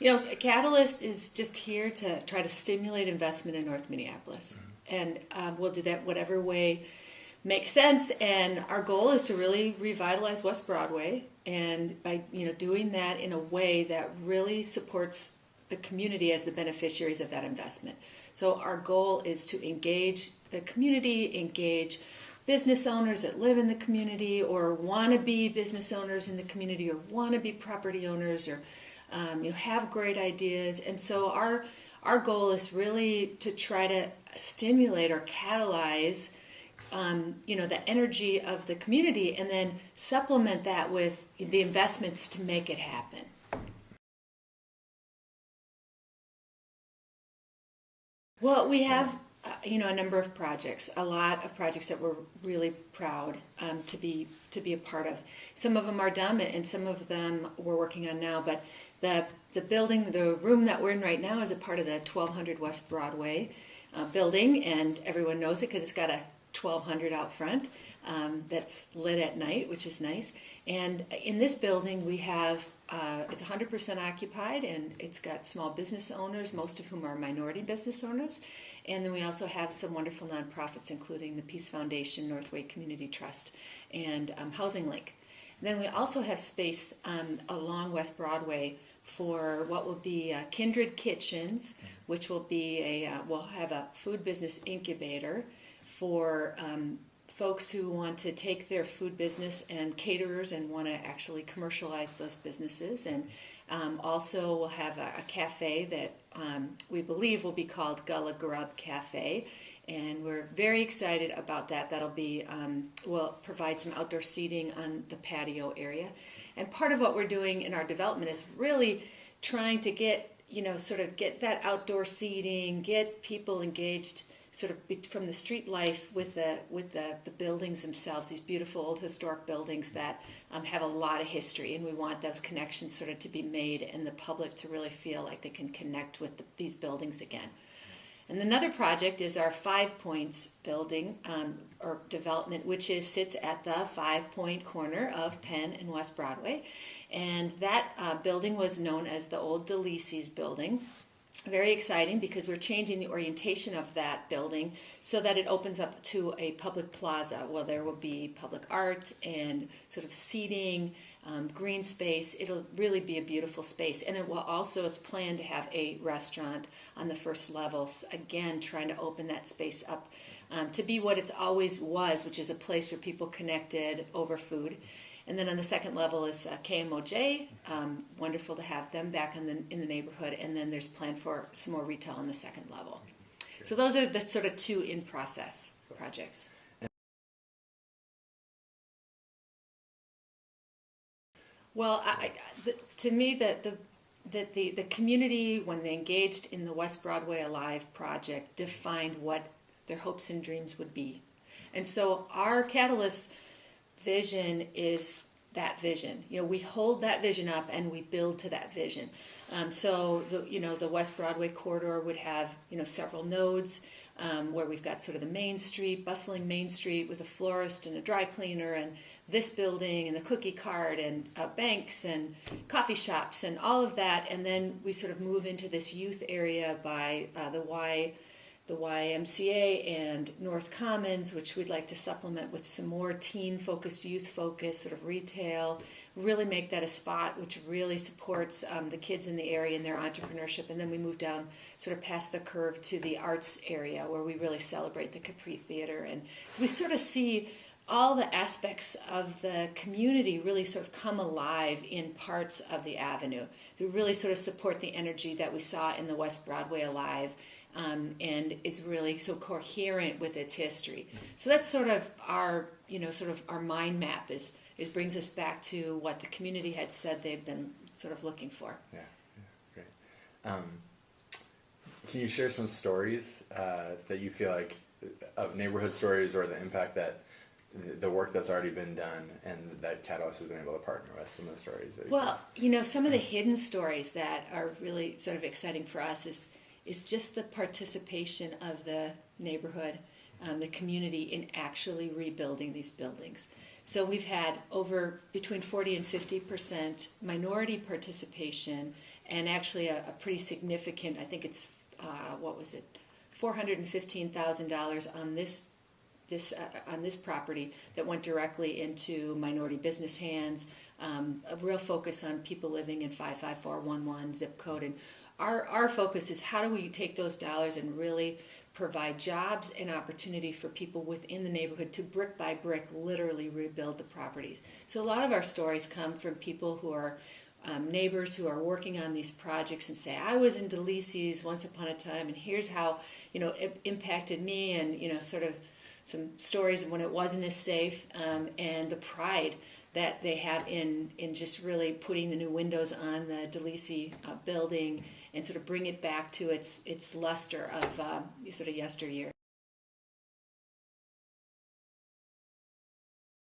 A catalyst is just here to try to stimulate investment in North Minneapolis. And we'll do that whatever way makes sense. And our goal is to really revitalize West Broadway. And by doing that in a way that really supports the community as the beneficiaries of that investment. So our goal is to engage the community, engage business owners that live in the community or want to be business owners in the community or want to be property owners or have great ideas. And so our goal is really to try to stimulate or catalyze the energy of the community and then supplement that with the investments to make it happen. Well, we have, a number of projects, a lot of projects that we're really proud to be a part of. Some of them are done, and some of them we're working on now. But the building, the room that we're in right now, is a part of the 1200 West Broadway building, and everyone knows it because it's got a 1200 out front that's lit at night, which is nice. And in this building, we have it's 100% occupied, and it's got small business owners, most of whom are minority business owners. And then we also have some wonderful nonprofits, including the Peace Foundation, Northway Community Trust, and Housing Link. And then we also have space along West Broadway for what will be Kindred Kitchens, which will be we'll have a food business incubator for folks who want to take their food business and caterers and want to actually commercialize those businesses. And also we'll have a cafe that we believe will be called Gullah Grub Cafe. And we're very excited about that. That'll be, we'll provide some outdoor seating on the patio area. And part of what we're doing in our development is really trying to get, get that outdoor seating, get people engaged sort of from the street life with the buildings themselves, these beautiful old historic buildings that have a lot of history, and we want those connections sort of to be made and the public to really feel like they can connect with these buildings again. And another project is our 5 Points building or development, which sits at the 5 Point corner of Penn and West Broadway. And that building was known as the old DeLisi's building. Very exciting because we're changing the orientation of that building so that it opens up to a public plaza. Well, there will be public art and sort of seating, green space. It'll really be a beautiful space. And it will also, it's planned to have a restaurant on the first level. So again, trying to open that space up to be what it's always was, which is a place where people connected over food. And then on the second level is KMOJ. Wonderful to have them back in the neighborhood. And then there's planned for some more retail on the second level. So those are the sort of two in-process projects. Well, to me, the community, when they engaged in the West Broadway Alive project, defined what their hopes and dreams would be. And so our Catalyst vision is that vision. We hold that vision up and we build to that vision. So the West Broadway corridor would have several nodes where we've got sort of the main street, bustling main street with a florist and a dry cleaner and this building and the cookie cart and banks and coffee shops and all of that. And then we sort of move into this youth area by the YMCA and North Commons, which we'd like to supplement with some more teen-focused, youth-focused sort of retail, really make that a spot which really supports the kids in the area and their entrepreneurship. And then we move down sort of past the curve to the arts area where we really celebrate the Capri Theater. And so we sort of see all the aspects of the community really sort of come alive in parts of the avenue to really sort of support the energy that we saw in the West Broadway Alive. And is really so coherent with its history. So that's sort of our mind map is brings us back to what the community had said they've been sort of looking for. Yeah, great. Can you share some stories that you feel like of neighborhood stories or the impact that the work that's already been done and that Catalyst has been able to partner with, some of the stories? Well, some of the hidden stories that are really sort of exciting for us is just the participation of the neighborhood, the community in actually rebuilding these buildings. So we've had between 40 and 50% minority participation and actually a pretty significant, I think it's, what was it, $415,000 on this property that went directly into minority business hands, a real focus on people living in 55411 zip code. And our focus is how do we take those dollars and really provide jobs and opportunity for people within the neighborhood to brick by brick literally rebuild the properties. So a lot of our stories come from people who are neighbors who are working on these projects and say, I was in Delisi's once upon a time and here's how, it impacted me, and, sort of some stories of when it wasn't as safe, and the pride that they have in just really putting the new windows on the Delisi building and sort of bring it back to its luster of sort of yesteryear.